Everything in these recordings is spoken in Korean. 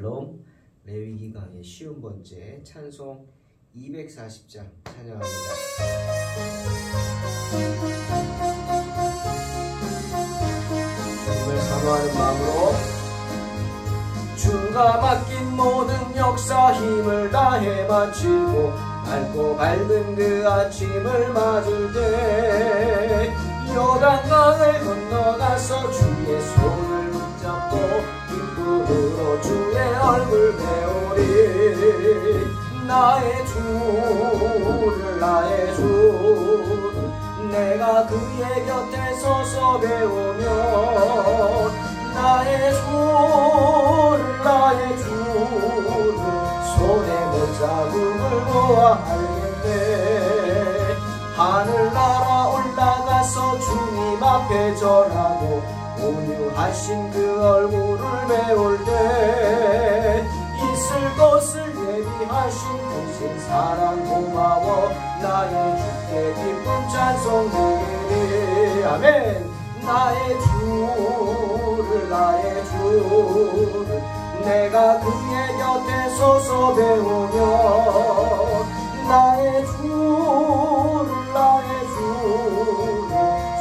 샬롬. 레위기 강의 쉬운 번째 찬송 240장 찬양합니다. 주님을 사모하는 마음으로 주가 맡긴 모든 역사 힘을 다해 마치고 맑고 밝은 그 아침을 맞을 때 요단강을 건너가서 주의 손을 붙잡고 기쁨으로 주의 얼굴 배우리. 나의 주를 나의 주를 내가 그의 곁에 서서 배우며 나의 주를 나의 주를 손에 못자국을 모아 알겠네. 하늘나라 올라가서 주님 앞에 절하고 온유하신 그 얼굴을 배울 때 있을 것을 예비하신 크신 사랑 고마워 나의 주께 기쁜 찬송 드리리. 아멘. 나의 주를 내가 그의 곁에 서서 배우며 나의 주를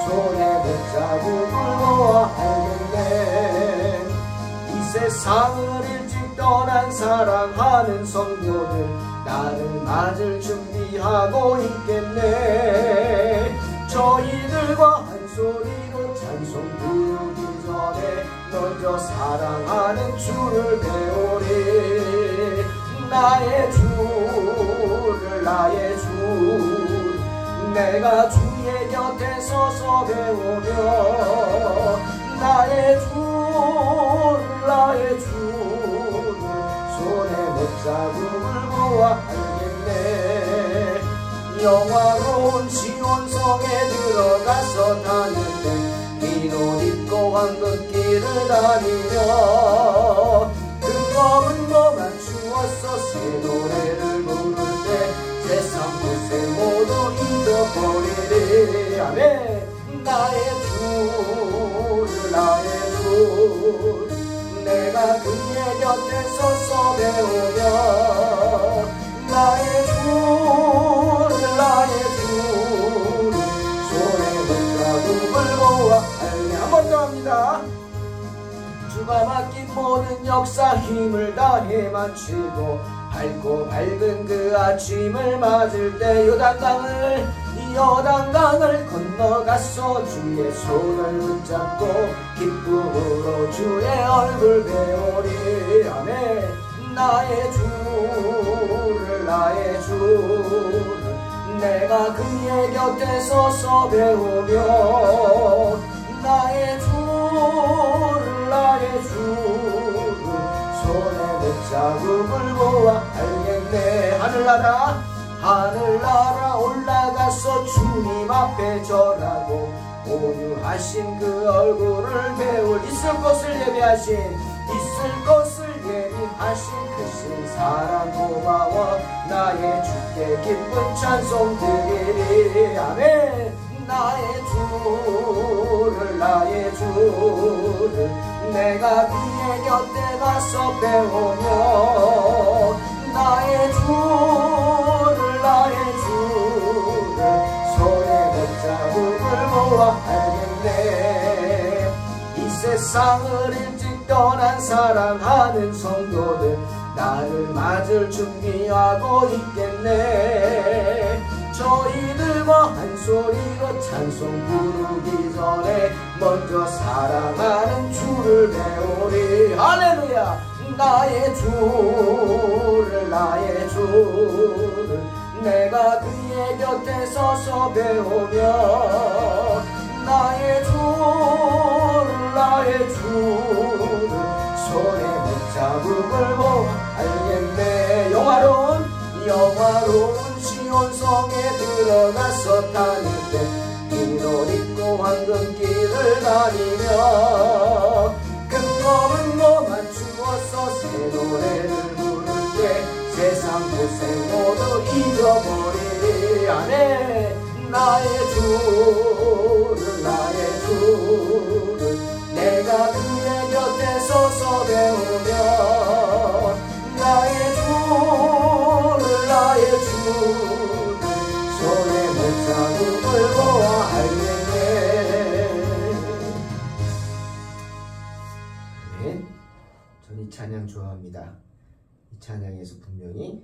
손에 못자국을 모아 알겠네. 이 세상을 일찍 떠난 사랑하는 성도들 나를 맞을 준비하고 있겠네. 저희들과 한 소리로 찬송 부르기 전에 먼저 사랑하는 주를 배우리. 나의 주를 내가 주의 곁에 서서 배우며 나의 주를 손에 못자국을 모아 알겠네. 영화로운 시온성에 들어가서 다닐 때 흰 옷 입고 황금길을 다니며 그 검은 거 맞추어서 새 노래를 부를 때 세상 고생 모두 잊어버리리. 아멘. 나의 주를 내가 그의 곁에 서서 배우며 나의 주를 손에 못자국을 모아 알게. 한 번 더 합니다. 주가 맡긴 모든 역사 힘을 다해 마치고 밝고 밝은 그 아침을 맞을 때 요단강을 건너가서 주의 손을 붙잡고 기쁨으로 주의 얼굴 배우리. 아멘. 나의 주를 내가 그의 곁에 서서 배우며 나의 주를 손에 못자국을 모아 알겠네. 하늘나라 올라가서 주님 앞에 절하고 온유하신 그 얼굴을 배울 있을 것을 예비하신 크신 사랑 고마워 나의 주께 기쁜 찬송 드리리. 아멘. 나의 주를 내가 그의 곁에 가서 배우며 나의 주를 손에 못자국을 모아 알겠네. 이 세상을 일찍 떠난 사랑하는 성도들 나를 맞을 준비하고 있겠네. 저희들과 한 소리로 찬송 부르기 전에 먼저 사랑하는 주를 배우리. 할렐루야. 나의 주를 내가 그의 곁에 서서 배우며 나의 주를 손에 못자국을 모아 알겠네. 영화로운 시온성에 들어가서 다닐 때 흰 옷 입고 황금길을 다니며 그 검은 거 맞추어서 새 노래를 부를 때 세상 고생 모두 잊어버리리. 안에 나의 주를 내가 그의 곁에 서서 배우며 찬양 좋아합니다. 이 찬양에서 분명히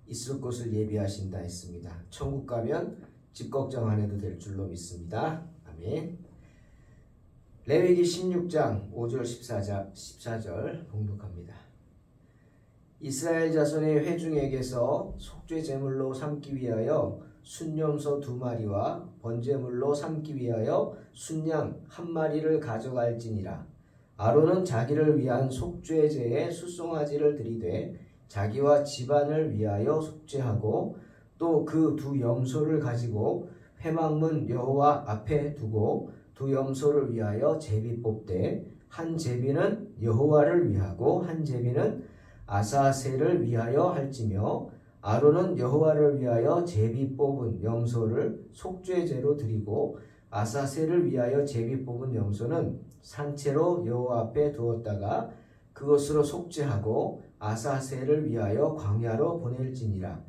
있을 곳을 예비하신다 했습니다. 천국 가면 집 걱정 안 해도 될 줄로 믿습니다. 아멘. 레위기 16장 5절 14절 봉독합니다. 이스라엘 자손의 회중에게서 속죄 제물로 삼기 위하여 순염소 2마리와 번제물로 삼기 위하여 순양 1마리를 가져갈지니라. 아론은 자기를 위한 속죄제에 숫송아지를 드리되 자기와 집안을 위하여 속죄하고 또 그 2 염소를 가지고 회막문 여호와 앞에 두고 2 염소를 위하여 제비 뽑되 한 제비는 여호와를 위하고 한 제비는 아사셀을 위하여 할지며 아론은 여호와를 위하여 제비 뽑은 염소를 속죄제로 드리고 아사셀을 위하여 제비 뽑은 염소는 산채로 여호와 앞에 두었다가 그것으로 속죄하고 아사셀을 위하여 광야로 보낼지니라.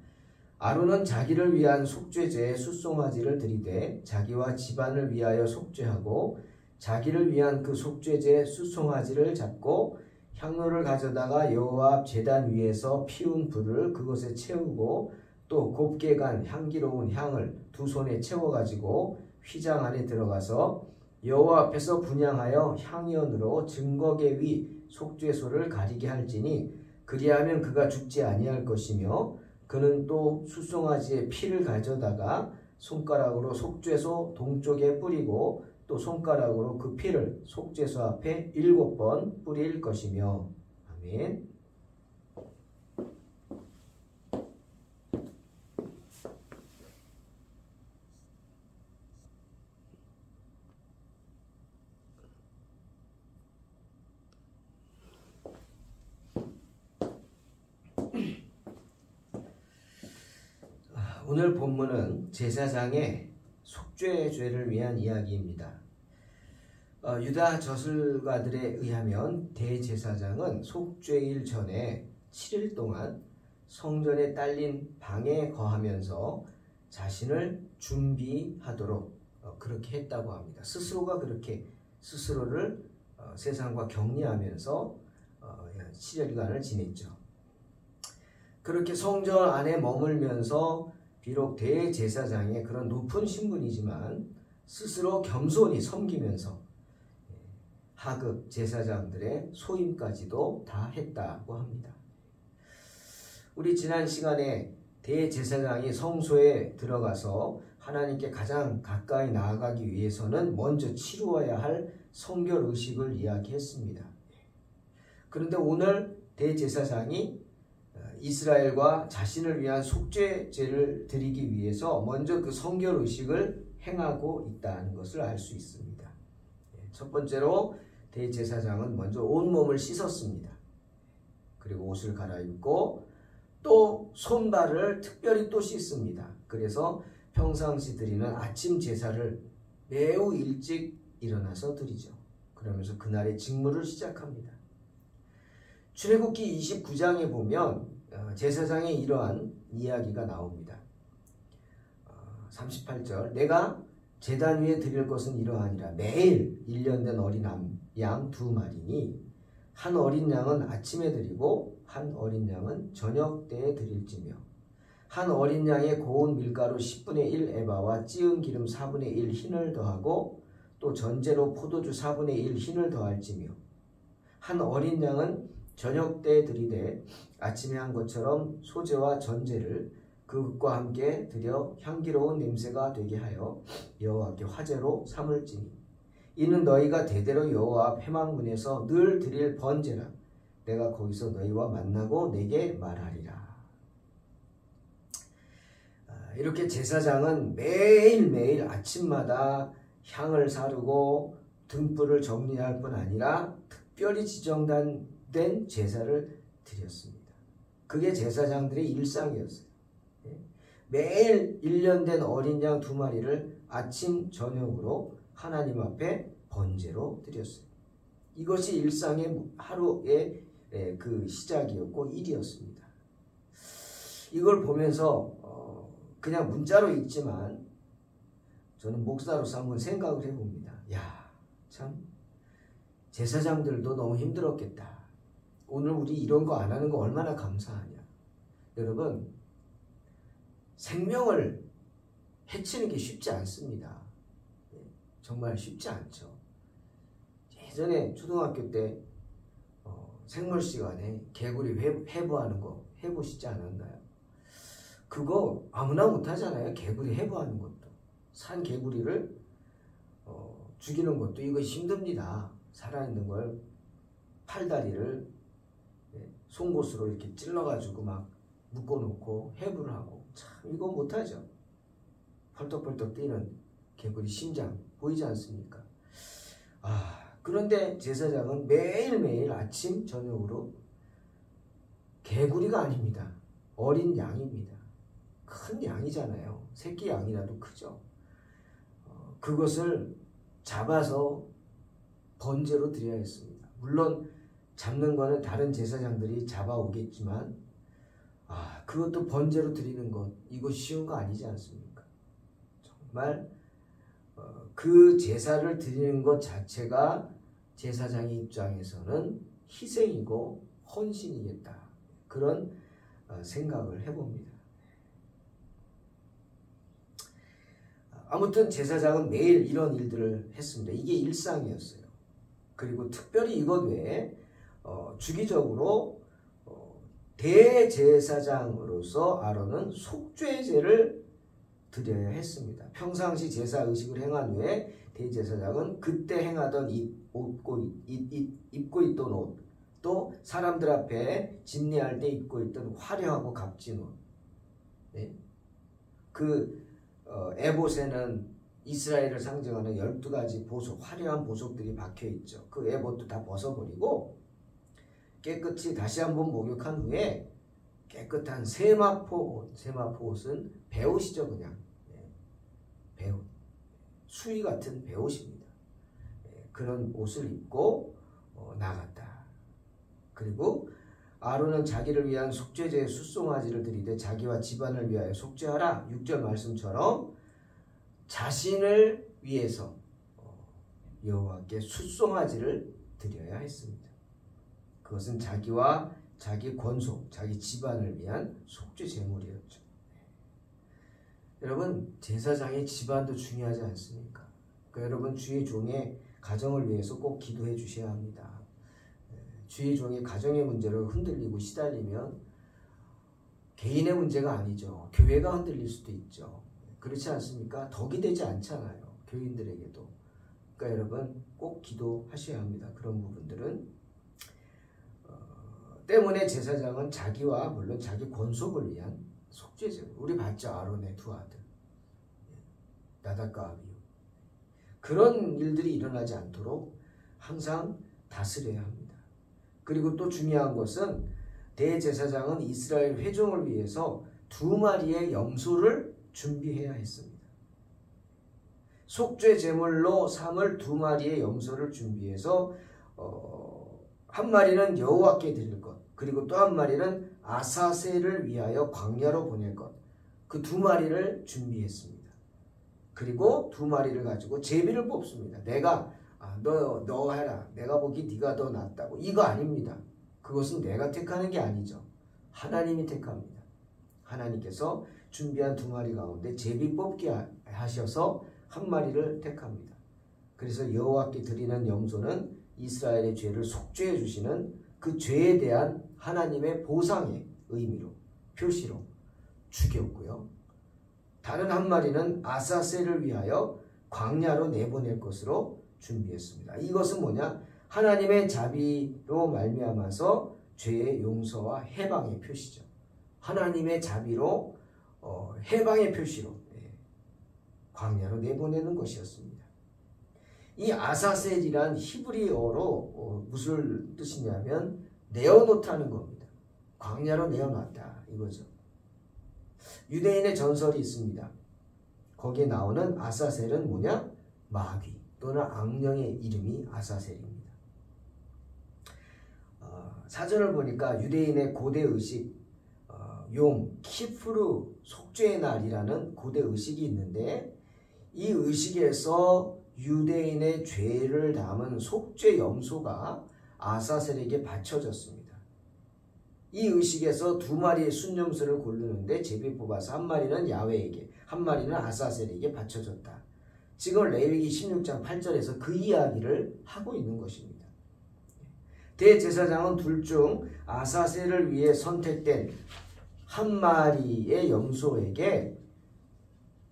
아론은 자기를 위한 속죄제에 숫송아지를 드리되 자기와 집안을 위하여 속죄하고 자기를 위한 그 속죄제에 숫송아지를 잡고 향로를 가져다가 여호와 앞 제단 위에서 피운 불을 그것에 채우고 또 곱게 간 향기로운 향을 2 손에 채워가지고 휘장 안에 들어가서 여호와 앞에서 분향하여 향연으로 증거계 위 속죄소를 가리게 할지니 그리하면 그가 죽지 아니할 것이며 그는 또 숫송아지의 피를 가져다가 손가락으로 속죄소 동쪽에 뿌리고 또 손가락으로 그 피를 속죄소 앞에 7번 뿌릴 것이며. 아멘. 오늘 본문은 제사장의 속죄죄를 위한 이야기입니다. 유다 저술가들에 의하면 대제사장은 속죄일 전에 7일 동안 성전에 딸린 방에 거하면서 자신을 준비하도록 그렇게 했다고 합니다. 스스로가 그렇게 스스로를 세상과 격리하면서 7일간을 지냈죠. 그렇게 성전 안에 머물면서 비록 대제사장의 그런 높은 신분이지만 스스로 겸손히 섬기면서 하급 제사장들의 소임까지도 다 했다고 합니다. 우리 지난 시간에 대제사장이 성소에 들어가서 하나님께 가장 가까이 나아가기 위해서는 먼저 치루어야 할 성결 의식을 이야기했습니다. 그런데 오늘 대제사장이 이스라엘과 자신을 위한 속죄제를 드리기 위해서 먼저 그 성결 의식을 행하고 있다는 것을 알 수 있습니다. 첫 번째로 대제사장은 먼저 온몸을 씻었습니다. 그리고 옷을 갈아입고 또 손발을 특별히 또 씻습니다. 그래서 평상시 드리는 아침 제사를 매우 일찍 일어나서 드리죠. 그러면서 그날의 직무를 시작합니다. 출애굽기 29장에 보면 제사장의 이러한 이야기가 나옵니다. 38절 내가 제단 위에 드릴 것은 이러하니라. 매일 1년 된 어린 양 2마리니 한 어린 양은 아침에 드리고 한 어린 양은 저녁 때에 드릴지며 한 어린 양에 고운 밀가루 10분의 1 에바와 찌은 기름 4분의 1 흰을 더하고 또 전제로 포도주 4분의 1 흰을 더할지며 한 어린 양은 저녁 때에 드리되 아침에 한 것처럼 소제와 전제를 그것과 함께 드려 향기로운 냄새가 되게 하여 여호와께 화제로 삼을지니 이는 너희가 대대로 여호와 앞 회막문에서 늘 드릴 번제라. 내가 거기서 너희와 만나고 내게 말하리라. 이렇게 제사장은 매일매일 아침마다 향을 사르고 등불을 정리할 뿐 아니라 특별히 지정된 제사를 드렸습니다. 그게 제사장들의 일상이었어요. 매일 1년 된 어린 양 2마리를 아침 저녁으로 하나님 앞에 번제로 드렸어요. 이것이 일상의 하루의 그 시작이었고 일이었습니다. 이걸 보면서 그냥 문자로 읽지만 저는 목사로서 한번 생각을 해봅니다. 야, 참 제사장들도 너무 힘들었겠다. 오늘 우리 이런 거 안 하는 거 얼마나 감사하냐. 여러분, 생명을 해치는 게 쉽지 않습니다. 정말 쉽지 않죠. 예전에 초등학교 때 생물 시간에 개구리 해부하는 거 해보시지 않았나요? 그거 아무나 못하잖아요. 개구리 해부하는 것도. 산 개구리를 죽이는 것도 이거 힘듭니다. 살아있는 걸 팔다리를 송곳으로 이렇게 찔러가지고 막 묶어놓고 해부를 하고, 참 이거 못하죠. 펄떡펄떡 뛰는 개구리 심장 보이지 않습니까? 그런데 제사장은 매일매일 아침 저녁으로 개구리가 아닙니다. 어린 양입니다. 큰 양이잖아요. 새끼 양이라도 크죠. 그것을 잡아서 번제로 드려야 했습니다. 물론 잡는 거는 다른 제사장들이 잡아오겠지만 그것도 번제로 드리는 것, 이거 쉬운 거 아니지 않습니까? 정말 그 제사를 드리는 것 자체가 제사장의 입장에서는 희생이고 헌신이겠다. 그런 생각을 해봅니다. 아무튼 제사장은 매일 이런 일들을 했습니다. 이게 일상이었어요. 그리고 특별히 이것 외에 주기적으로 대제사장으로서 아론은 속죄제를 드려야 했습니다. 평상시 제사 의식을 행한 후에 대제사장은 그때 행하던 입고 있던 옷, 또 사람들 앞에 진례할 때 입고 있던 화려하고 값진 옷, 에봇에는 이스라엘을 상징하는 12가지 보석, 화려한 보석들이 박혀있죠. 그 에봇도 다 벗어버리고 깨끗이 다시 한번 목욕한 후에 깨끗한 세마포 옷은 배옷이죠. 그냥 배옷, 수의 같은 배옷입니다. 그런 옷을 입고 나갔다. 그리고 아론은 자기를 위한 속죄제의 숫송아지를 드리되 자기와 집안을 위하여 속죄하라. 6절 말씀처럼 자신을 위해서 여호와께 숫송아지를 드려야 했습니다. 그것은 자기와 자기 권속, 자기 집안을 위한 속죄 제물이었죠. 여러분, 제사장의 집안도 중요하지 않습니까? 그러니까 여러분, 주의 종의 가정을 위해서 꼭 기도해 주셔야 합니다. 주의 종의 가정의 문제로 흔들리고 시달리면 개인의 문제가 아니죠. 교회가 흔들릴 수도 있죠. 그렇지 않습니까? 덕이 되지 않잖아요. 교인들에게도. 그러니까 여러분, 꼭 기도하셔야 합니다. 그런 부분들은. 때문에 제사장은 자기와 물론 자기 권속을 위한 속죄제물, 우리 봤죠? 아론의 두 아들 나답과 아비후. 그런 일들이 일어나지 않도록 항상 다스려야 합니다. 그리고 또 중요한 것은 대제사장은 이스라엘 회종을 위해서 2마리의 염소를 준비해야 했습니다. 속죄 제물로 삼을 2마리의 염소를 준비해서 한 마리는 여호와께 드릴 것, 그리고 또 한 마리는 아사셀을 위하여 광야로 보낼 것, 그 2마리를 준비했습니다. 그리고 2마리를 가지고 제비를 뽑습니다. 내가 너 해라. 내가 보기 네가 더 낫다고. 이거 아닙니다. 그것은 내가 택하는 게 아니죠. 하나님이 택합니다. 하나님께서 준비한 2마리 가운데 제비 뽑기 하셔서 한 마리를 택합니다. 그래서 여호와께 드리는 염소는 이스라엘의 죄를 속죄해 주시는 그 죄에 대한 하나님의 보상의 의미로, 표시로 죽였고요. 다른 한 마리는 아사셀을 위하여 광야로 내보낼 것으로 준비했습니다. 이것은 뭐냐? 하나님의 자비로 말미암아서 죄의 용서와 해방의 표시죠. 하나님의 자비로 해방의 표시로 광야로 내보내는 것이었습니다. 이 아사셀이란 히브리어로 무슨 뜻이냐면 내어놓다는 겁니다. 광야로 내어놨다 이거죠. 유대인의 전설이 있습니다. 거기에 나오는 아사셀은 뭐냐? 마귀 또는 악령의 이름이 아사셀입니다. 사전을 보니까 유대인의 고대 의식 용 키프루 속죄의 날이라는 고대 의식이 있는데 이 의식에서 유대인의 죄를 담은 속죄 염소가 아사셀에게 바쳐졌습니다. 이 의식에서 두 마리의 순념소를 고르는데 제비 뽑아서 한 마리는 야훼에게, 한 마리는 아사셀에게 바쳐줬다. 지금 레위기 16장 8절에서 그 이야기를 하고 있는 것입니다. 대제사장은 둘 중 아사셀을 위해 선택된 한 마리의 염소에게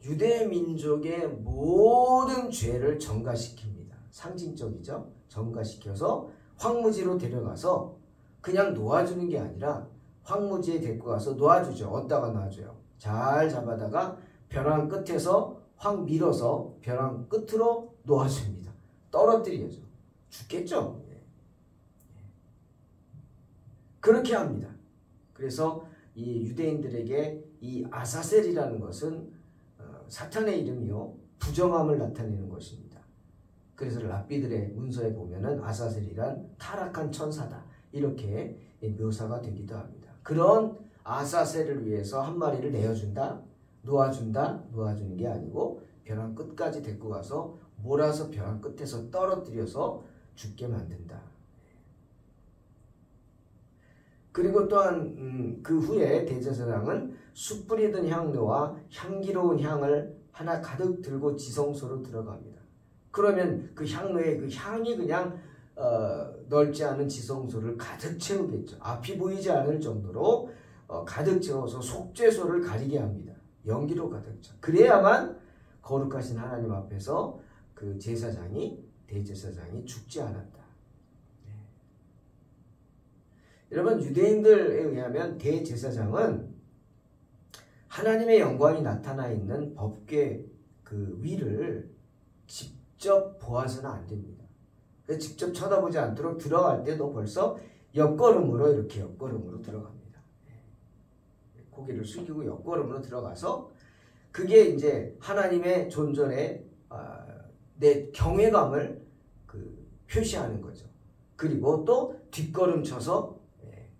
유대 민족의 모든 죄를 전가시킵니다. 상징적이죠. 전가시켜서 황무지로 데려가서 그냥 놓아주는 게 아니라 황무지에 데리고 가서 놓아주죠. 어디다가 놔줘요? 잘 잡아다가 벼랑 끝에서 확 밀어서 벼랑 끝으로 놓아줍니다. 떨어뜨려죠. 죽겠죠. 그렇게 합니다. 그래서 이 유대인들에게 이 아사셀이라는 것은 사탄의 이름이요 부정함을 나타내는 것입니다. 그래서 랍비들의 문서에 보면은 아사셀이란 타락한 천사다 이렇게 묘사가 되기도 합니다. 그런 아사셀을 위해서 한 마리를 내어준다, 놓아준다, 놓아주는 게 아니고 벼랑 끝까지 데리고 가서 몰아서 벼랑 끝에서 떨어뜨려서 죽게 만든다. 그리고 또한 그 후에 대제사장은 숯불이 든 향로와 향기로운 향을 하나 가득 들고 지성소로 들어갑니다. 그러면 그 향로의 그 향이 그냥 넓지 않은 지성소를 가득 채우겠죠. 앞이 보이지 않을 정도로 가득 채워서 속죄소를 가리게 합니다. 연기로 가득 차. 그래야만 거룩하신 하나님 앞에서 그 대제사장이 죽지 않았다. 여러분, 유대인들에 의하면 대제사장은 하나님의 영광이 나타나 있는 법궤 그 위를 직접 보아서는 안 됩니다. 그래서 직접 쳐다보지 않도록 들어갈 때도 벌써 옆걸음으로 이렇게 옆걸음으로 들어갑니다. 고개를 숙이고 옆걸음으로 들어가서 그게 이제 하나님의 존전에 내 경외감을 표시하는 거죠. 그리고 또 뒷걸음 쳐서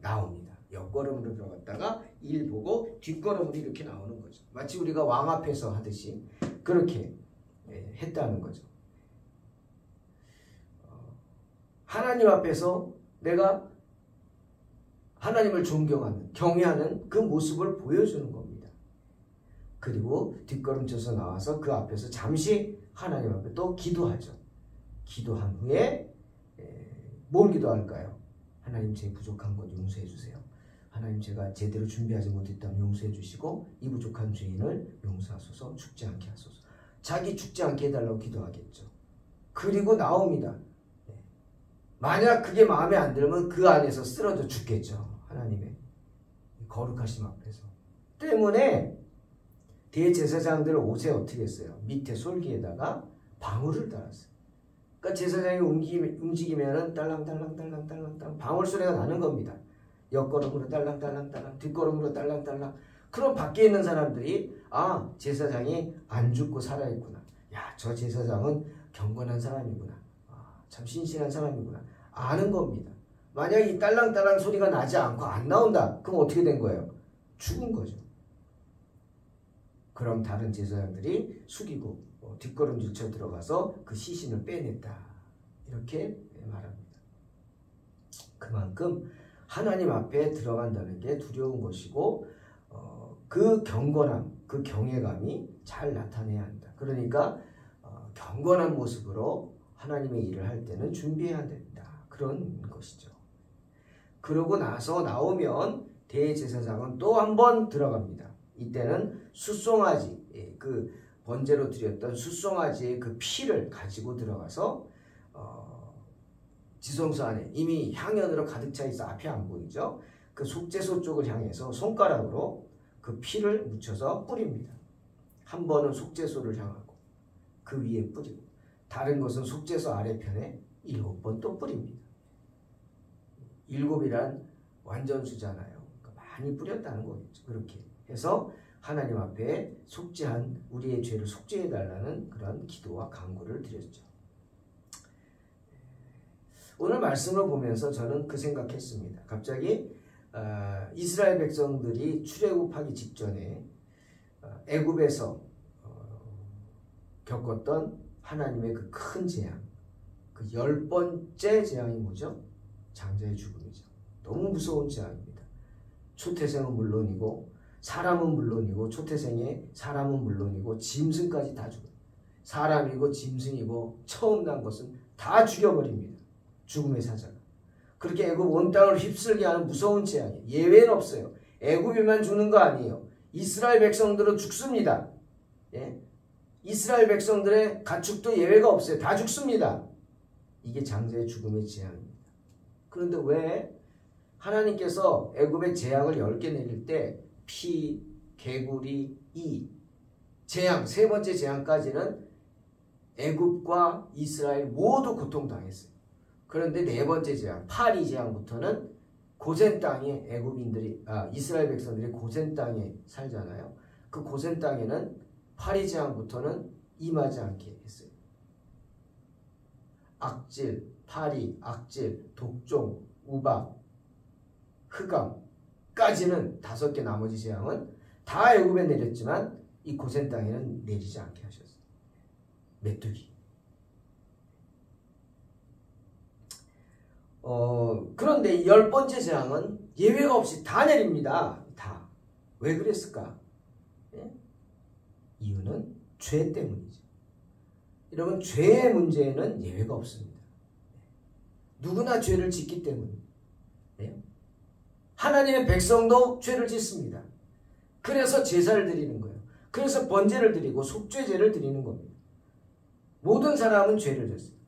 나옵니다. 옆걸음으로 들어갔다가 일 보고 뒷걸음으로 이렇게 나오는 거죠. 마치 우리가 왕 앞에서 하듯이 그렇게 했다는 거죠. 하나님 앞에서 내가 하나님을 존경하는, 경외하는 그 모습을 보여주는 겁니다. 그리고 뒷걸음 쳐서 나와서 그 앞에서 잠시 하나님 앞에 또 기도하죠. 기도한 후에 뭘 기도할까요? 하나님, 제 부족한 것 용서해 주세요. 하나님, 제가 제대로 준비하지 못했다면 용서해 주시고 이 부족한 죄인을 용서하소서, 죽지 않게 하소서. 자기 죽지 않게 해달라고 기도하겠죠. 그리고 나옵니다. 만약 그게 마음에 안 들면 그 안에서 쓰러져 죽겠죠. 하나님의 거룩하심 앞에서. 때문에 대제사장들 옷에 어떻게 했어요? 밑에 솔기에다가 방울을 달았어요. 그러니까 제사장이 움직이면은 딸랑딸랑 방울 소리가 나는 겁니다. 옆걸음으로 딸랑딸랑, 뒷걸음으로 딸랑딸랑. 그럼 밖에 있는 사람들이 제사장이 안 죽고 살아있구나. 야, 저 제사장은 경건한 사람이구나. 참 신실한 사람이구나. 아는 겁니다. 만약 이 딸랑딸랑 소리가 나지 않고 안 나온다. 그럼 어떻게 된 거예요? 죽은 거죠. 그럼 다른 제사장들이 숙이고 뒷걸음질 쳐 들어가서 그 시신을 빼냈다. 이렇게 말합니다. 그만큼 하나님 앞에 들어간다는 게 두려운 것이고 그 경건함, 그 경외감이 잘 나타내야 한다. 그러니까 경건한 모습으로 하나님의 일을 할 때는 준비해야 된다. 그런 것이죠. 그러고 나서 나오면 대제사장은 또 한 번 들어갑니다. 이때는 숫송아지, 그 번제로 드렸던 숫송아지의 그 피를 가지고 들어가서 지성소 안에 이미 향연으로 가득 차 있어 앞이 안 보이죠. 그 속죄소 쪽을 향해서 손가락으로 그 피를 묻혀서 뿌립니다. 한 번은 속죄소를 향하고 그 위에 뿌리고 다른 것은 속죄소 아래편에 7번 또 뿌립니다. 7이란 완전수잖아요. 그러니까 많이 뿌렸다는 거겠죠. 그렇게 해서 하나님 앞에 속죄한 우리의 죄를 속죄해달라는 그런 기도와 간구를 드렸죠. 오늘 말씀을 보면서 저는 그 생각했습니다. 갑자기 이스라엘 백성들이 출애굽하기 직전에 애굽에서 겪었던 하나님의 그 큰 재앙, 그 10번째 재앙이 뭐죠? 장자의 죽음이죠. 너무 무서운 재앙입니다. 초태생은 물론이고 사람은 물론이고 초태생의 사람은 물론이고 짐승까지 다 죽어요. 사람이고 짐승이고 처음 난 것은 다 죽여버립니다. 죽음의 사자가. 그렇게 애굽 온 땅을 휩쓸게 하는 무서운 재앙이에요. 예외는 없어요. 애굽에만 죽는 거 아니에요. 이스라엘 백성들은 죽습니다. 예? 이스라엘 백성들의 가축도 예외가 없어요. 다 죽습니다. 이게 장자의 죽음의 재앙입니다. 그런데 왜 하나님께서 애굽의 재앙을 10개 내릴 때 피, 개구리, 이 재앙, 세 번째 재앙까지는 애굽과 이스라엘 모두 고통당했어요. 그런데 네 번째 재앙, 파리 재앙부터는 고센 땅에 이스라엘 백성들이 고센 땅에 살잖아요. 그 고센 땅에는 파리 재앙부터는 임하지 않게 했어요. 악질, 파리, 악질, 독종, 우박, 흑암까지는 5개 나머지 재앙은 다 애굽에 내렸지만 이 고센 땅에는 내리지 않게 하셨어요. 메뚜기. 그런데 이 10번째 재앙은 예외가 없이 다 내립니다. 다. 왜 그랬을까? 예? 이유는 죄 때문이죠. 여러분, 죄의 문제에는 예외가 없습니다. 누구나 죄를 짓기 때문입니다. 네? 하나님의 백성도 죄를 짓습니다. 그래서 제사를 드리는 거예요. 그래서 번제를 드리고 속죄제를 드리는 겁니다. 모든 사람은 죄를 졌어요.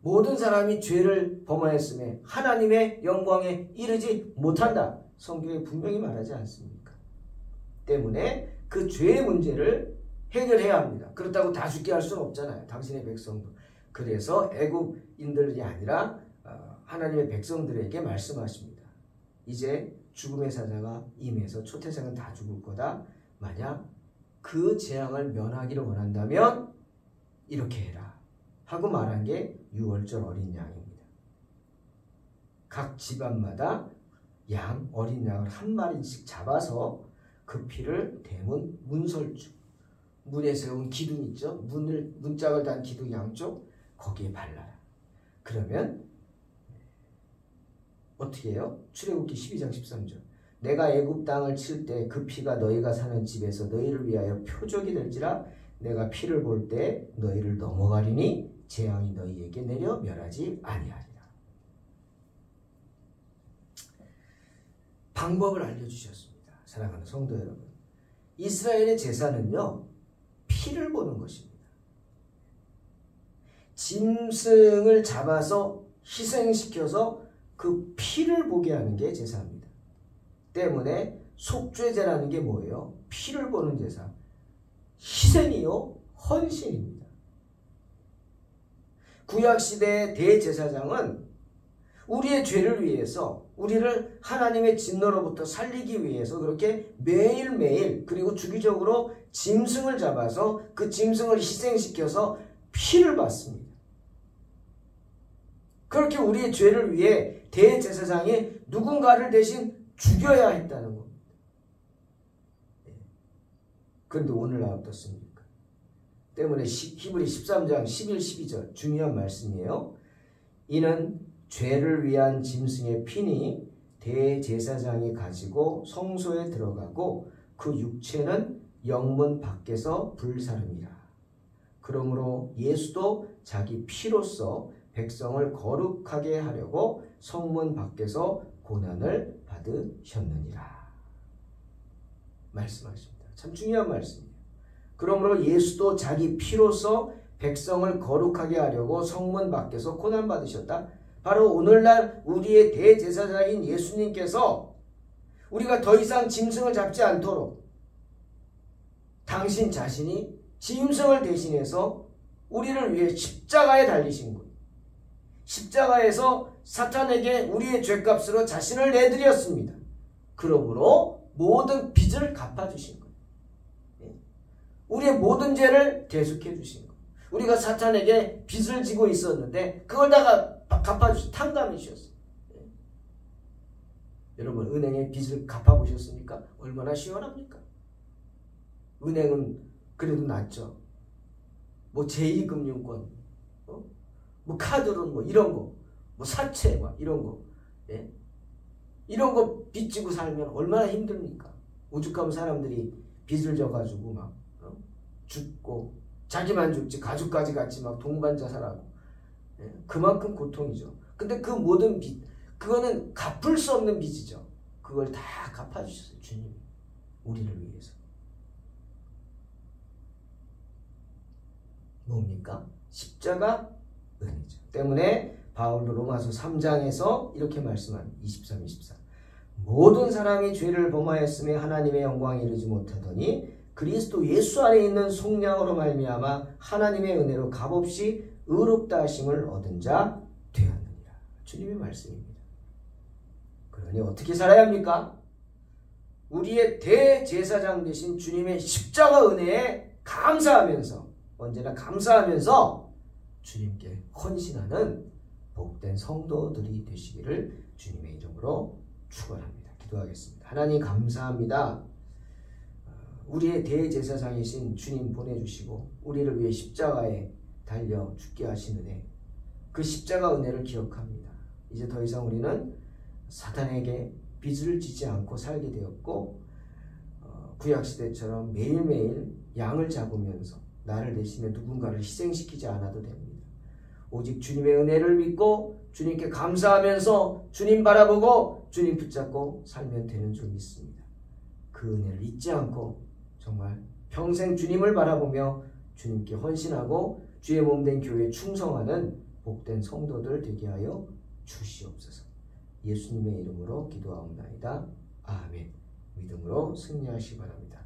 모든 사람이 죄를 범하였음에 하나님의 영광에 이르지 못한다. 성경에 분명히 말하지 않습니까? 때문에 그 죄의 문제를 해결해야 합니다. 그렇다고 다 죽게 할 수는 없잖아요. 당신의 백성도. 그래서 애굽인들이 아니라 하나님의 백성들에게 말씀하십니다. 이제 죽음의 사자가 임해서 초태생은 다 죽을 거다. 만약 그 재앙을 면하기를 원한다면 이렇게 해라 하고 말한 게 유월절 어린 양입니다. 각 집안마다 양 어린 양을 한 마리씩 잡아서 그 피를 대문 문설주, 문에 세운 기둥 있죠? 문짝을 단 기둥 양쪽 거기에 발라라. 그러면 어떻게 해요? 출애굽기 12장 13절. 내가 애굽 땅을 칠 때 그 피가 너희가 사는 집에서 너희를 위하여 표적이 될지라 내가 피를 볼 때 너희를 넘어가리니 재앙이 너희에게 내려 멸하지 아니하리라. 방법을 알려주셨습니다. 사랑하는 성도 여러분. 이스라엘의 제사는요. 피를 보는 것입니다. 짐승을 잡아서 희생시켜서 그 피를 보게 하는 게 제사입니다. 때문에 속죄제라는 게 뭐예요? 피를 보는 제사. 희생이요, 헌신입니다. 구약시대의 대제사장은 우리의 죄를 위해서 우리를 하나님의 진노로부터 살리기 위해서 그렇게 매일매일 그리고 주기적으로 짐승을 잡아서 그 짐승을 희생시켜서 피를 받습니다. 그렇게 우리의 죄를 위해 대제사장이 누군가를 대신 죽여야 했다는 겁니다. 그런데 오늘날 어떻습니까? 때문에 히브리 13장 11, 12절 중요한 말씀이에요. 이는 죄를 위한 짐승의 피니 대제사장이 가지고 성소에 들어가고 그 육체는 영문 밖에서 불사름이라. 그러므로 예수도 자기 피로써 백성을 거룩하게 하려고 성문 밖에서 고난을 받으셨느니라. 말씀하십니다. 참 중요한 말씀이에요. 그러므로 예수도 자기 피로써 백성을 거룩하게 하려고 성문 밖에서 고난 받으셨다. 바로 오늘날 우리의 대제사장인 예수님께서 우리가 더 이상 짐승을 잡지 않도록 당신 자신이 짐승을 대신해서 우리를 위해 십자가에 달리신 분. 십자가에서 사탄에게 우리의 죄값으로 자신을 내드렸습니다. 그러므로 모든 빚을 갚아주신 거예요. 우리의 모든 죄를 대속해 주신 거예요. 우리가 사탄에게 빚을 지고 있었는데 그걸 다 갚아주신 탕감해 주셨어요. 여러분 은행에 빚을 갚아보셨습니까? 얼마나 시원합니까? 은행은 그래도 낫죠. 뭐 제2금융권, 뭐 카드론 뭐 이런 거, 뭐 사채 막 이런 거. 예? 이런 거 빚지고 살면 얼마나 힘듭니까? 오죽하면 사람들이 빚을 져가지고 막 죽고 자기만 죽지 가족까지 같이 막 동반자살하고 그만큼 고통이죠. 근데 그 모든 빚 그거는 갚을 수 없는 빚이죠. 그걸 다 갚아주셨어요. 주님이 우리를 위해서. 뭡니까? 십자가 은혜죠. 때문에 바울도 로마서 3장에서 이렇게 말씀한 23, 24 모든 사람이 죄를 범하였음에 하나님의 영광에 이르지 못하더니 그리스도 예수 안에 있는 속량으로 말미암아 하나님의 은혜로 값없이 의롭다 하심을 얻은 자 되었느니라. 주님의 말씀입니다. 그러니 어떻게 살아야 합니까? 우리의 대제사장 되신 주님의 십자가 은혜에 감사하면서 언제나 감사하면서 주님께 헌신하는 복된 성도들이 되시기를 주님의 이름으로 축원합니다. 기도하겠습니다. 하나님 감사합니다. 우리의 대제사장이신 주님 보내주시고 우리를 위해 십자가에 달려 죽게 하신 은혜 그 십자가 은혜를 기억합니다. 이제 더 이상 우리는 사탄에게 빚을 지지 않고 살게 되었고 구약시대처럼 매일매일 양을 잡으면서 나를 대신에 누군가를 희생시키지 않아도 됩니다. 오직 주님의 은혜를 믿고 주님께 감사하면서 주님 바라보고 주님 붙잡고 살면 되는 줄 믿습니다. 그 은혜를 잊지 않고 정말 평생 주님을 바라보며 주님께 헌신하고 주의 몸된 교회에 충성하는 복된 성도들 되게 하여 주시옵소서. 예수님의 이름으로 기도하옵나이다. 아멘. 믿음으로 승리하시기 바랍니다.